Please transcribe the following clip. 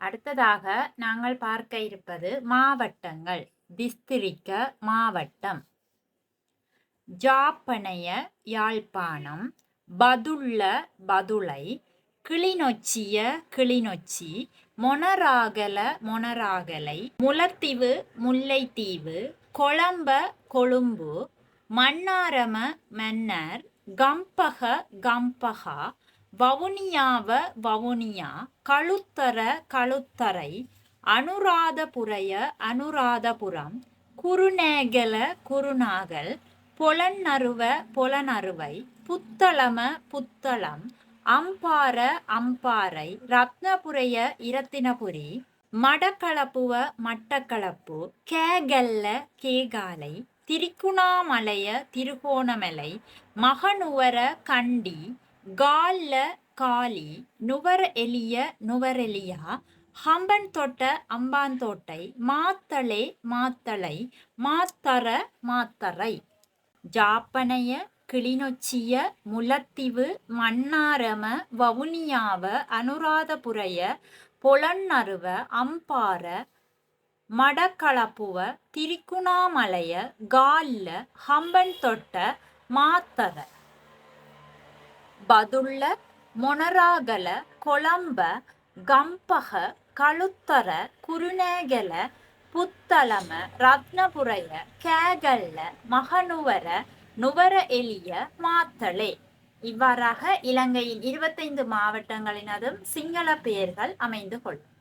அடுத்ததாக நாங்கள் பார்க்க இருப்பது மாவட்டங்கள். திஸ்திரிக்க மாவட்டம். ஜாப்பனைய யாழ்ப்பாணம், பதுள்ள பதுளை, கிளிநொச்சிய கிளிநொச்சி, மொனராகல மொனராகலை, முல்லைத்தீவு முல்லைத்தீவு, கொழம்ப கொழும்பு, மன்னாரம மன்னர், கம்பக கம்பகா, வவுனியாவ வவுனியா, களுத்தர களுத்தரை, அனுராதபுரைய அனுராதபுரம், குருநேகல குருநாகல், பொலன்னறுவ பொலனறுவை, புத்தளம புத்தளம், அம்பார அம்பாறை, ரத்னபுரைய இரத்தினபுரி, மடக்களப்புவ மட்டக்களப்பு, கேகல்ல கேகாலை, திரிக்குணாமலைய திருகோணமலை, மகனுவர கண்டி, கால்ல காலி, நுவர எலிய நுவரெலியா, ஹம்பன்தொட்ட அம்பாந்தோட்டை, மாத்தளே மாத்தளை, மாத்தர மாத்தரை. ஜாப்பனைய கிளிநொச்சிய முல்லைத்தீவு மன்னாரம வவுனியாவ அனுராதபுரைய பொலன்னறுவ அம்பார மடக்களப்புவ திரிக்குணாமலைய கால்ல ஹம்பன்தொட்ட மாத்தர. பதுள்ள மொனராகல கொழம்ப கம்பக களுத்தர குருநேகல புத்தளம ரத்னபுரைய கேகல்ல மகனுவர நுவர எலிய மாத்தளே. இவ்வாறாக இலங்கையின் 25 மாவட்டங்களினதும் சிங்கள பெயர்கள் அமைந்து கொள்ளும்.